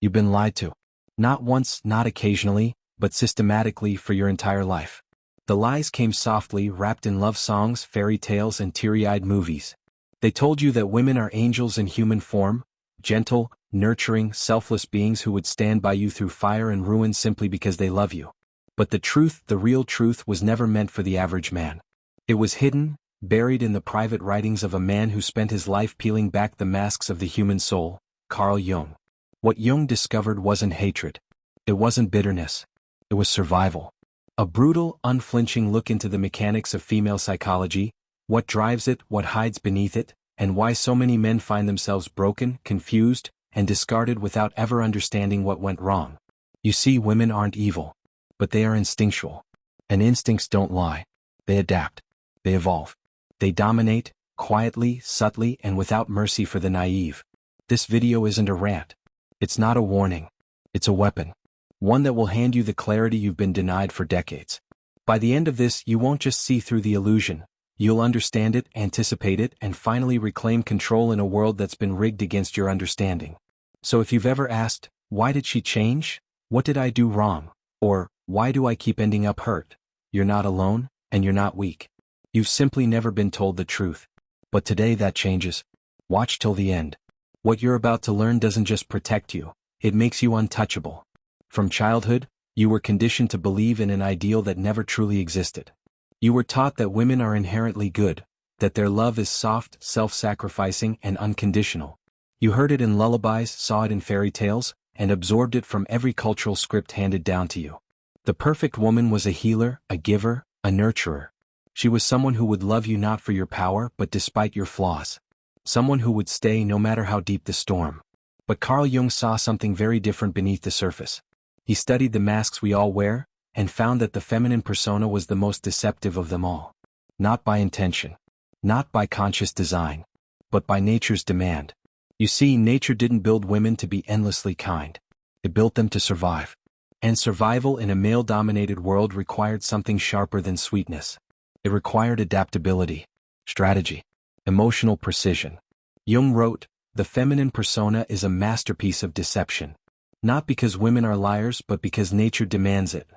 You've been lied to. Not once, not occasionally, but systematically for your entire life. The lies came softly, wrapped in love songs, fairy tales, and teary-eyed movies. They told you that women are angels in human form, gentle, nurturing, selfless beings who would stand by you through fire and ruin simply because they love you. But the truth, the real truth, was never meant for the average man. It was hidden, buried in the private writings of a man who spent his life peeling back the masks of the human soul, Carl Jung. What Jung discovered wasn't hatred. It wasn't bitterness. It was survival. A brutal, unflinching look into the mechanics of female psychology, what drives it, what hides beneath it, and why so many men find themselves broken, confused, and discarded without ever understanding what went wrong. You see, women aren't evil, but they are instinctual. And instincts don't lie. They adapt. They evolve. They dominate, quietly, subtly, and without mercy for the naive. This video isn't a rant. It's not a warning. It's a weapon. One that will hand you the clarity you've been denied for decades. By the end of this, you won't just see through the illusion. You'll understand it, anticipate it, and finally reclaim control in a world that's been rigged against your understanding. So if you've ever asked, why did she change? What did I do wrong? Or, why do I keep ending up hurt? You're not alone, and you're not weak. You've simply never been told the truth. But today that changes. Watch till the end. What you're about to learn doesn't just protect you, it makes you untouchable. From childhood, you were conditioned to believe in an ideal that never truly existed. You were taught that women are inherently good, that their love is soft, self-sacrificing, and unconditional. You heard it in lullabies, saw it in fairy tales, and absorbed it from every cultural script handed down to you. The perfect woman was a healer, a giver, a nurturer. She was someone who would love you not for your power but despite your flaws. Someone who would stay no matter how deep the storm. But Carl Jung saw something very different beneath the surface. He studied the masks we all wear, and found that the feminine persona was the most deceptive of them all. Not by intention. Not by conscious design. But by nature's demand. You see, nature didn't build women to be endlessly kind. It built them to survive. And survival in a male-dominated world required something sharper than sweetness. It required adaptability, strategy, emotional precision. Jung wrote, "The feminine persona is a masterpiece of deception. Not because women are liars but because nature demands it."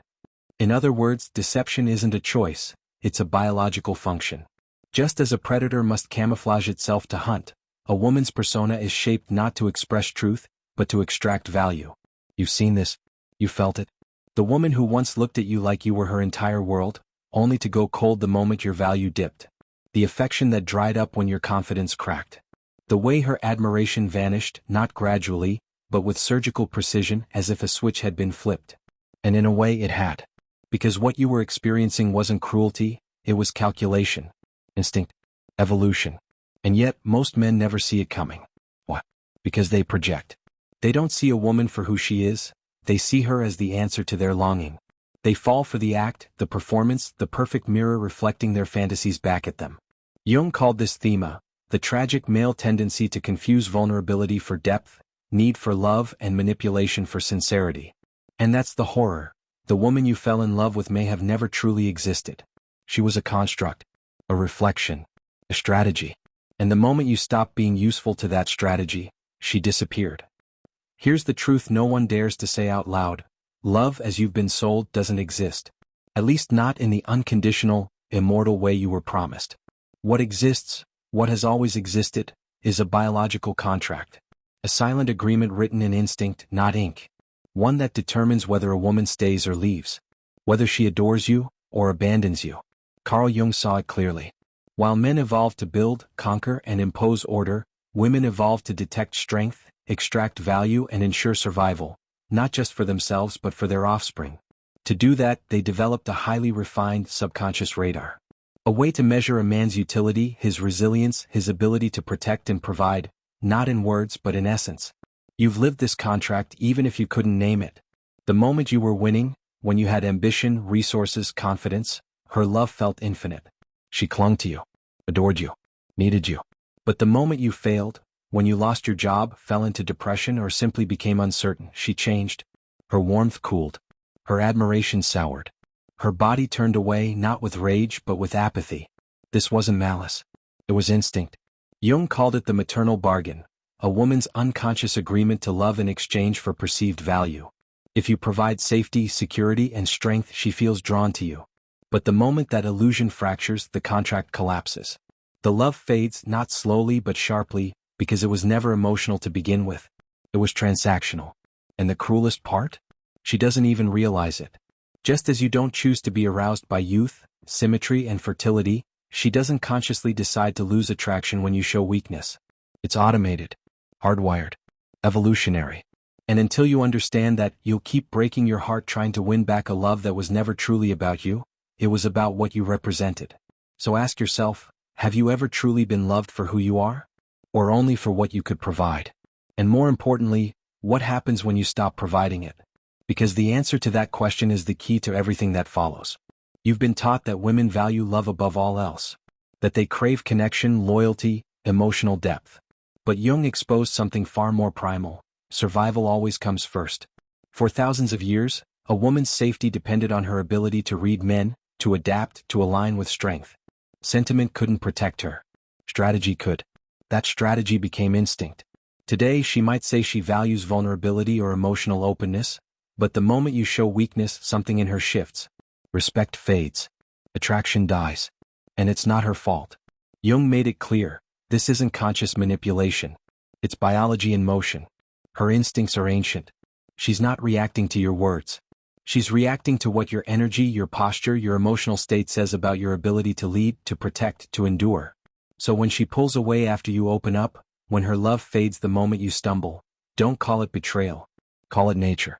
In other words, deception isn't a choice, it's a biological function. Just as a predator must camouflage itself to hunt, a woman's persona is shaped not to express truth, but to extract value. You've seen this. You felt it. The woman who once looked at you like you were her entire world, only to go cold the moment your value dipped. The affection that dried up when your confidence cracked. The way her admiration vanished, not gradually, but with surgical precision, as if a switch had been flipped. And in a way it had. Because what you were experiencing wasn't cruelty, it was calculation, instinct, evolution. And yet, most men never see it coming. Why? Because they project. They don't see a woman for who she is, they see her as the answer to their longing. They fall for the act, the performance, the perfect mirror reflecting their fantasies back at them. Jung called this thema, the tragic male tendency to confuse vulnerability for depth, need for love, and manipulation for sincerity. And that's the horror. The woman you fell in love with may have never truly existed. She was a construct, a reflection, a strategy. And the moment you stopped being useful to that strategy, she disappeared. Here's the truth no one dares to say out loud. Love as you've been sold doesn't exist. At least not in the unconditional, immortal way you were promised. What exists, what has always existed, is a biological contract. A silent agreement written in instinct, not ink. One that determines whether a woman stays or leaves. Whether she adores you, or abandons you. Carl Jung saw it clearly. While men evolved to build, conquer, and impose order, women evolved to detect strength, extract value, and ensure survival, not just for themselves but for their offspring. To do that, they developed a highly refined subconscious radar. A way to measure a man's utility, his resilience, his ability to protect and provide, not in words but in essence. You've lived this contract even if you couldn't name it. The moment you were winning, when you had ambition, resources, confidence, her love felt infinite. She clung to you, adored you, needed you. But the moment you failed, when you lost your job, fell into depression, or simply became uncertain, she changed. Her warmth cooled. Her admiration soured. Her body turned away, not with rage but with apathy. This wasn't malice. It was instinct. Jung called it the maternal bargain. a woman's unconscious agreement to love in exchange for perceived value. If you provide safety, security, and strength, she feels drawn to you. But the moment that illusion fractures, the contract collapses. The love fades, not slowly but sharply, because it was never emotional to begin with. It was transactional. And the cruelest part? She doesn't even realize it. Just as you don't choose to be aroused by youth, symmetry, and fertility, she doesn't consciously decide to lose attraction when you show weakness. It's automated, hardwired, evolutionary. And until you understand that, you'll keep breaking your heart trying to win back a love that was never truly about you. It was about what you represented. So ask yourself, have you ever truly been loved for who you are? Or only for what you could provide? And more importantly, what happens when you stop providing it? Because the answer to that question is the key to everything that follows. You've been taught that women value love above all else. That they crave connection, loyalty, emotional depth. But Jung exposed something far more primal. Survival always comes first. For thousands of years, a woman's safety depended on her ability to read men, to adapt, to align with strength. Sentiment couldn't protect her. Strategy could. That strategy became instinct. Today she might say she values vulnerability or emotional openness, but the moment you show weakness, something in her shifts. Respect fades. Attraction dies. And it's not her fault. Jung made it clear, this isn't conscious manipulation. It's biology in motion. Her instincts are ancient. She's not reacting to your words. She's reacting to what your energy, your posture, your emotional state says about your ability to lead, to protect, to endure. So when she pulls away after you open up, when her love fades the moment you stumble, don't call it betrayal. Call it nature.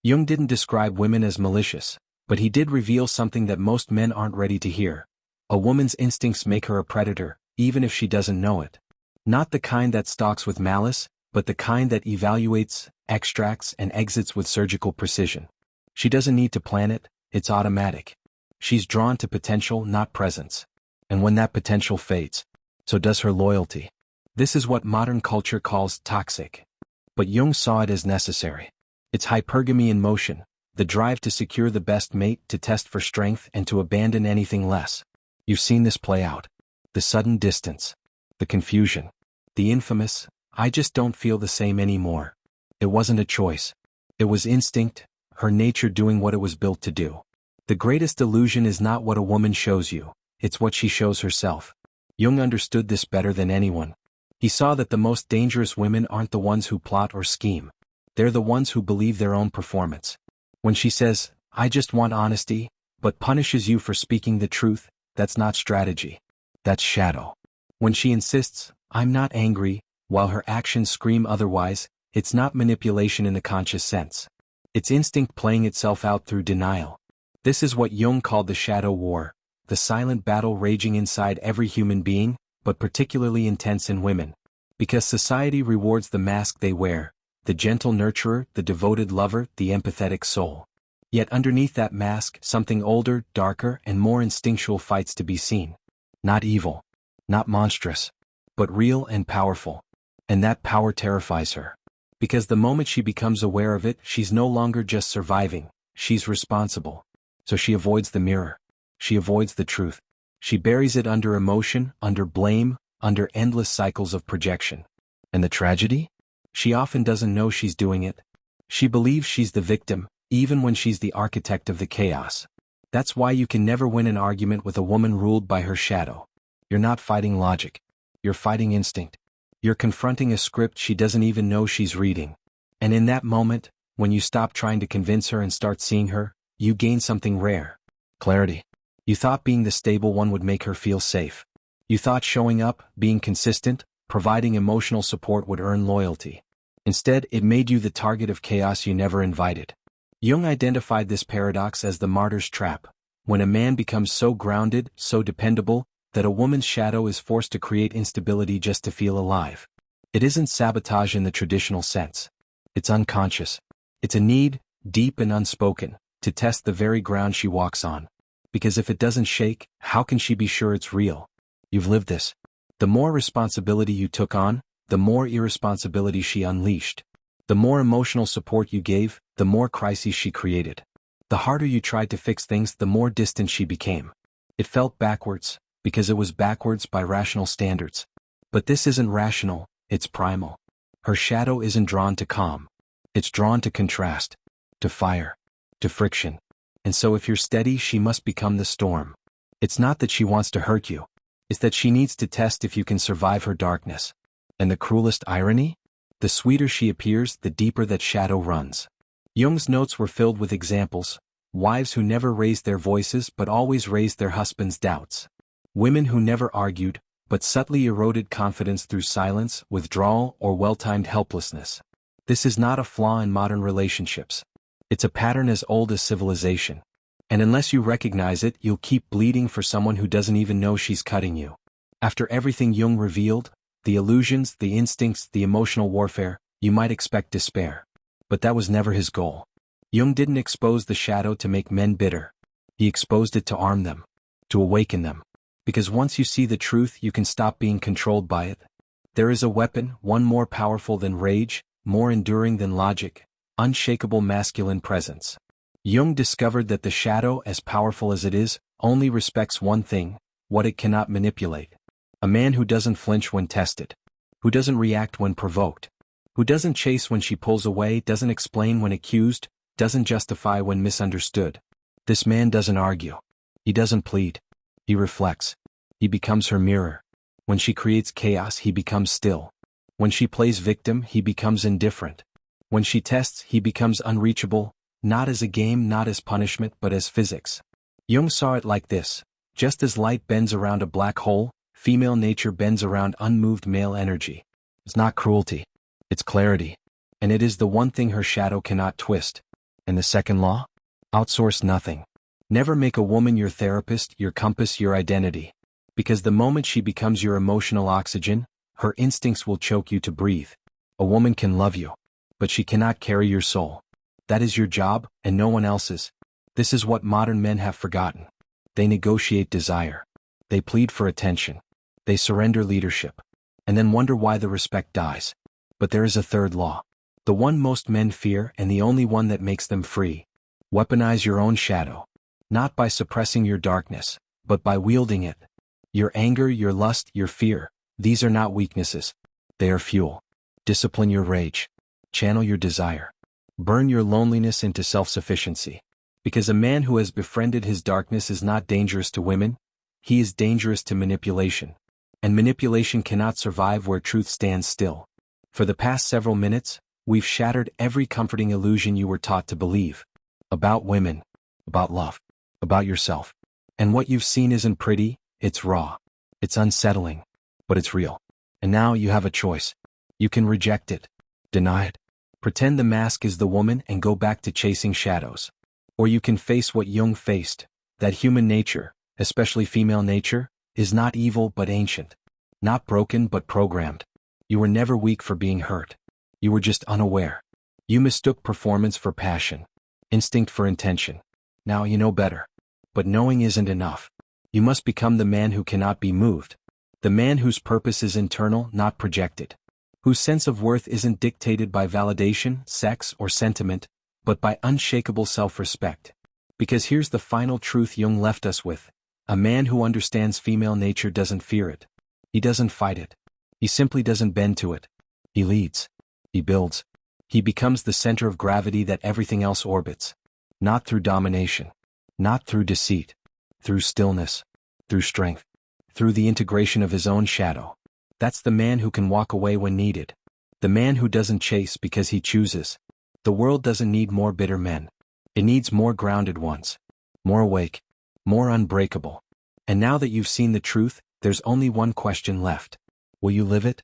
Jung didn't describe women as malicious, but he did reveal something that most men aren't ready to hear. A woman's instincts make her a predator, even if she doesn't know it. Not the kind that stalks with malice, but the kind that evaluates, extracts, and exits with surgical precision. She doesn't need to plan it, it's automatic. She's drawn to potential, not presence. And when that potential fades, so does her loyalty. This is what modern culture calls toxic. But Jung saw it as necessary. It's hypergamy in motion, the drive to secure the best mate, to test for strength, and to abandon anything less. You've seen this play out. The sudden distance. The confusion. The infamous, I just don't feel the same anymore. It wasn't a choice. It was instinct, her nature doing what it was built to do. The greatest illusion is not what a woman shows you, it's what she shows herself. Jung understood this better than anyone. He saw that the most dangerous women aren't the ones who plot or scheme. They're the ones who believe their own performance. When she says, I just want honesty, but punishes you for speaking the truth, that's not strategy. That's shadow. When she insists, I'm not angry, while her actions scream otherwise, it's not manipulation in the conscious sense. It's instinct playing itself out through denial. This is what Jung called the shadow war, the silent battle raging inside every human being, but particularly intense in women. Because society rewards the mask they wear, the gentle nurturer, the devoted lover, the empathetic soul. Yet underneath that mask, something older, darker, and more instinctual fights to be seen. Not evil, not monstrous, but real and powerful. And that power terrifies her. Because the moment she becomes aware of it, she's no longer just surviving, she's responsible. So she avoids the mirror. She avoids the truth. She buries it under emotion, under blame, under endless cycles of projection. And the tragedy? She often doesn't know she's doing it. She believes she's the victim, even when she's the architect of the chaos. That's why you can never win an argument with a woman ruled by her shadow. You're not fighting logic. You're fighting instinct. You're confronting a script she doesn't even know she's reading. And in that moment, when you stop trying to convince her and start seeing her, you gain something rare. Clarity. You thought being the stable one would make her feel safe. You thought showing up, being consistent, providing emotional support would earn loyalty. Instead, it made you the target of chaos you never invited. Jung identified this paradox as the martyr's trap, when a man becomes so grounded, so dependable, that a woman's shadow is forced to create instability just to feel alive. It isn't sabotage in the traditional sense. It's unconscious. It's a need, deep and unspoken, to test the very ground she walks on. Because if it doesn't shake, how can she be sure it's real? You've lived this. The more responsibility you took on, the more irresponsibility she unleashed. The more emotional support you gave, the more crises she created. The harder you tried to fix things, the more distant she became. It felt backwards, because it was backwards by rational standards. But this isn't rational, it's primal. Her shadow isn't drawn to calm. It's drawn to contrast, to fire, to friction. And so if you're steady, she must become the storm. It's not that she wants to hurt you. It's that she needs to test if you can survive her darkness. And the cruelest irony? The sweeter she appears, the deeper that shadow runs. Jung's notes were filled with examples: wives who never raised their voices but always raised their husbands' doubts. Women who never argued, but subtly eroded confidence through silence, withdrawal, or well-timed helplessness. This is not a flaw in modern relationships. It's a pattern as old as civilization. And unless you recognize it, you'll keep bleeding for someone who doesn't even know she's cutting you. After everything Jung revealed, the illusions, the instincts, the emotional warfare, you might expect despair. But that was never his goal. Jung didn't expose the shadow to make men bitter. He exposed it to arm them, to awaken them. Because once you see the truth, you can stop being controlled by it. There is a weapon, one more powerful than rage, more enduring than logic: unshakable masculine presence. Jung discovered that the shadow, as powerful as it is, only respects one thing: what it cannot manipulate. A man who doesn't flinch when tested, who doesn't react when provoked, who doesn't chase when she pulls away, doesn't explain when accused, doesn't justify when misunderstood. This man doesn't argue. He doesn't plead. He reflects. He becomes her mirror. When she creates chaos, he becomes still. When she plays victim, he becomes indifferent. When she tests, he becomes unreachable, not as a game, not as punishment, but as physics. Jung saw it like this: just as light bends around a black hole, female nature bends around unmoved male energy. It's not cruelty. It's clarity. And it is the one thing her shadow cannot twist. And the second law? Outsource nothing. Never make a woman your therapist, your compass, your identity. Because the moment she becomes your emotional oxygen, her instincts will choke you to breathe. A woman can love you, but she cannot carry your soul. That is your job, and no one else's. This is what modern men have forgotten. They negotiate desire. They plead for attention. They surrender leadership. And then wonder why the respect dies. But there is a third law. The one most men fear, and the only one that makes them free. Weaponize your own shadow. Not by suppressing your darkness, but by wielding it. Your anger, your lust, your fear, these are not weaknesses. They are fuel. Discipline your rage. Channel your desire. Burn your loneliness into self-sufficiency. Because a man who has befriended his darkness is not dangerous to women. He is dangerous to manipulation. And manipulation cannot survive where truth stands still. For the past several minutes, we've shattered every comforting illusion you were taught to believe. About women. About love. About yourself. And what you've seen isn't pretty, it's raw. It's unsettling. But it's real. And now you have a choice. You can reject it. Deny it. Pretend the mask is the woman and go back to chasing shadows. Or you can face what Jung faced, that human nature, especially female nature, is not evil but ancient. Not broken but programmed. You were never weak for being hurt. You were just unaware. You mistook performance for passion. Instinct for intention. Now you know better. But knowing isn't enough. You must become the man who cannot be moved. The man whose purpose is internal, not projected. Whose sense of worth isn't dictated by validation, sex, or sentiment, but by unshakable self-respect. Because here's the final truth Jung left us with. A man who understands female nature doesn't fear it. He doesn't fight it. He simply doesn't bend to it. He leads. He builds. He becomes the center of gravity that everything else orbits. Not through domination. Not through deceit. Through stillness. Through strength. Through the integration of his own shadow. That's the man who can walk away when needed. The man who doesn't chase because he chooses. The world doesn't need more bitter men. It needs more grounded ones. More awake. More unbreakable. And now that you've seen the truth, there's only one question left. Will you live it?